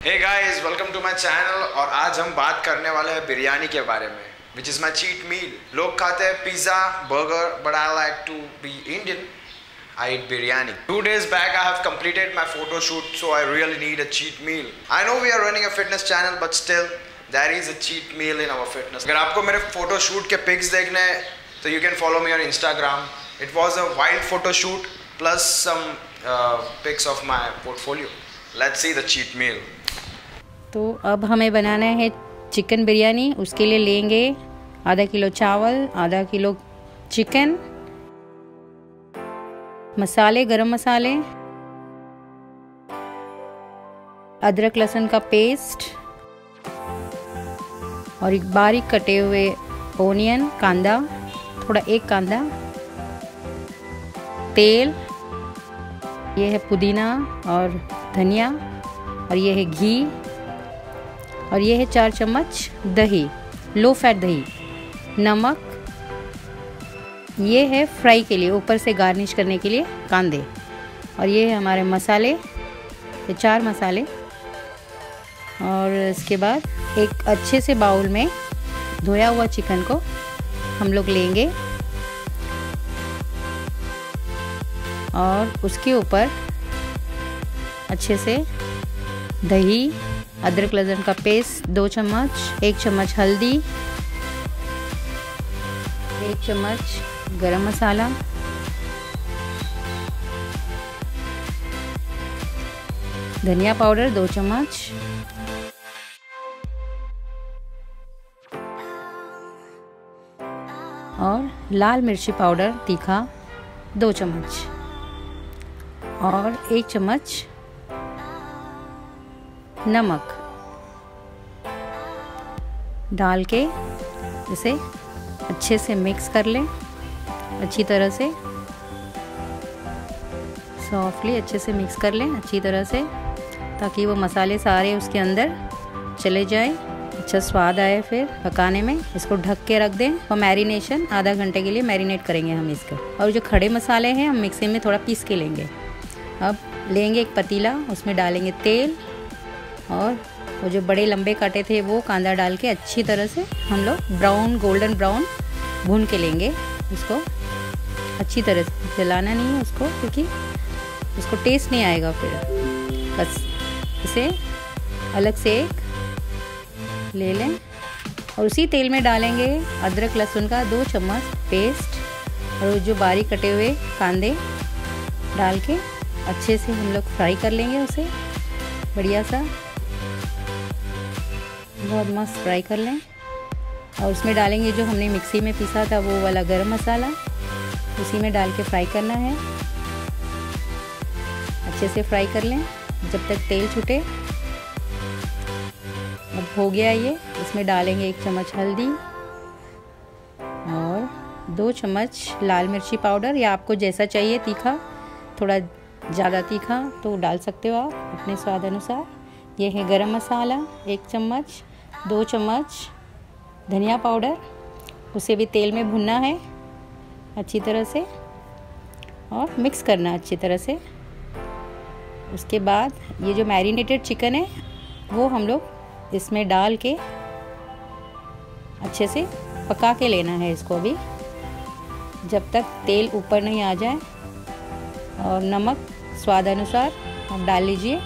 Hey guys, welcome to my channel और आज हम बात करने वाले हैं बिरयानी के बारे में, which is my cheat meal. लोग खाते हैं pizza, burger, but I like to be Indian. I eat biryani. 2 days back I have completed my photo shoot, so I really need a cheat meal. I know we are running a fitness channel, but still there is a cheat meal in our fitness. अगर आपको मेरे photo shoot के pics देखने हैं, तो you can follow me on Instagram. It was a wild photo shoot plus some pics of my portfolio. Let's see the cheat meal. तो अब हमें बनाना है चिकन बिरयानी। उसके लिए लेंगे आधा किलो चावल, आधा किलो चिकन, मसाले, गरम मसाले, अदरक लहसुन का पेस्ट और एक बारीक कटे हुए ओनियन, कांदा, थोड़ा एक कांदा, तेल, ये है पुदीना और धनिया, और ये है घी, और ये है 4 चम्मच दही, लो फैट दही, नमक, ये है फ्राई के लिए, ऊपर से गार्निश करने के लिए कांदे, और ये है हमारे मसाले, ये 4 मसाले। और इसके बाद एक अच्छे से बाउल में धोया हुआ चिकन को हम लोग लेंगे और उसके ऊपर अच्छे से दही, अदरक लहसुन का पेस्ट 2 चम्मच, 1 चम्मच हल्दी, 1 चम्मच गरम मसाला, धनिया पाउडर 2 चम्मच, और लाल मिर्ची पाउडर तीखा 2 चम्मच, और 1 चम्मच नमक डाल के इसे अच्छे से मिक्स कर लें, अच्छी तरह से सॉफ्टली अच्छे से मिक्स कर लें अच्छी तरह से, ताकि वो मसाले सारे उसके अंदर चले जाए, अच्छा स्वाद आए फिर पकाने में। इसको ढक के रख दें और मैरिनेशन आधा घंटे के लिए मैरिनेट करेंगे हम इसको। और जो खड़े मसाले हैं हम मिक्सी में थोड़ा पीस के लेंगे। अब लेंगे एक पतीला, उसमें डालेंगे तेल, और वो जो बड़े लंबे काटे थे वो कांदा डाल के अच्छी तरह से हम लोग ब्राउन, गोल्डन ब्राउन भून के लेंगे उसको अच्छी तरह से। जलाना नहीं है उसको, क्योंकि उसको टेस्ट नहीं आएगा फिर। बस इसे अलग से एक ले लें और उसी तेल में डालेंगे अदरक लहसुन का 2 चम्मच पेस्ट, और जो बारीक कटे हुए कांदे डाल के अच्छे से हम लोग फ्राई कर लेंगे उसे बढ़िया सा, बहुत मस्त फ्राई कर लें। और उसमें डालेंगे जो हमने मिक्सी में पीसा था वो वाला गरम मसाला, उसी में डाल के फ्राई करना है, अच्छे से फ्राई कर लें जब तक तेल छूटे। अब हो गया ये, इसमें डालेंगे 1 चम्मच हल्दी और 2 चम्मच लाल मिर्ची पाउडर, या आपको जैसा चाहिए तीखा, थोड़ा ज़्यादा तीखा तो डाल सकते हो आप अपने स्वाद अनुसार। ये है गरम मसाला 1 चम्मच, 2 चम्मच धनिया पाउडर, उसे भी तेल में भुनना है अच्छी तरह से और मिक्स करना अच्छी तरह से। उसके बाद ये जो मैरिनेटेड चिकन है वो हम लोग इसमें डाल के अच्छे से पका के लेना है इसको भी, जब तक तेल ऊपर नहीं आ जाए। और नमक स्वाद अनुसार आप डाल लीजिए।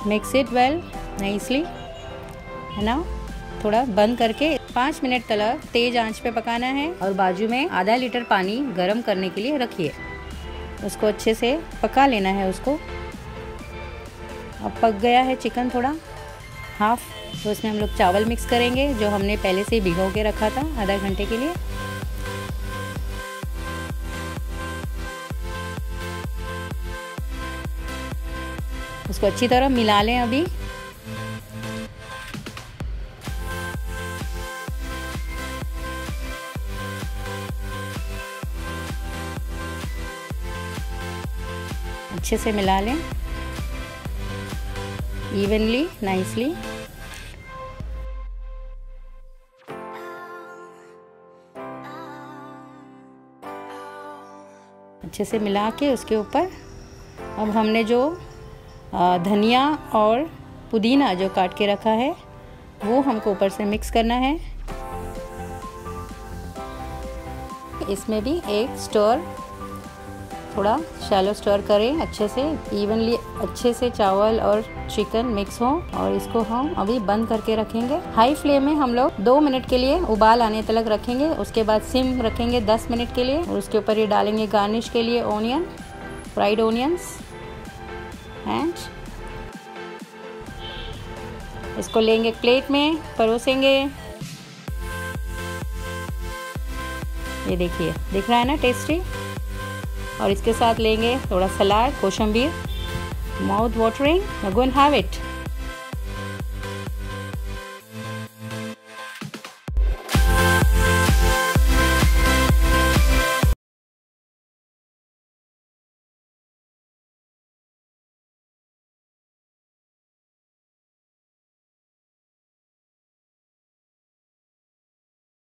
मिक्स इट वेल नाइसली, है ना। थोड़ा बंद करके 5 मिनट तक तेज आंच पे पकाना है, और बाजू में आधा लीटर पानी गर्म करने के लिए रखिए। उसको अच्छे से पका लेना है उसको। अब पक गया है चिकन थोड़ा हाफ, तो उसमें हम लोग चावल मिक्स करेंगे जो हमने पहले से भिगो के रखा था आधा घंटे के लिए। उसको अच्छी तरह मिला लें अभी। अच्छे से मिला लें इवनली, नाइसली। अच्छे से मिला के उसके ऊपर अब हमने जो धनिया और पुदीना जो काट के रखा है वो हमको ऊपर से मिक्स करना है। इसमें भी एक स्टर, थोड़ा शैलो स्टर करें अच्छे से, इवनली अच्छे से चावल और चिकन मिक्स हो। और इसको हम अभी बंद करके रखेंगे। हाई फ्लेम में हम लोग 2 मिनट के लिए उबाल आने तक रखेंगे। उसके बाद सिम रखेंगे 10 मिनट के लिए। और उसके ऊपर ये डालेंगे गार्निश के लिए ऑनियन, फ्राइड ऑनियंस। एंड इसको लेंगे प्लेट में, परोसेंगे। ये देखिए, दिख रहा है ना टेस्टी। और इसके साथ लेंगे थोड़ा salad, koshimbir, mouth watering. Go and have it.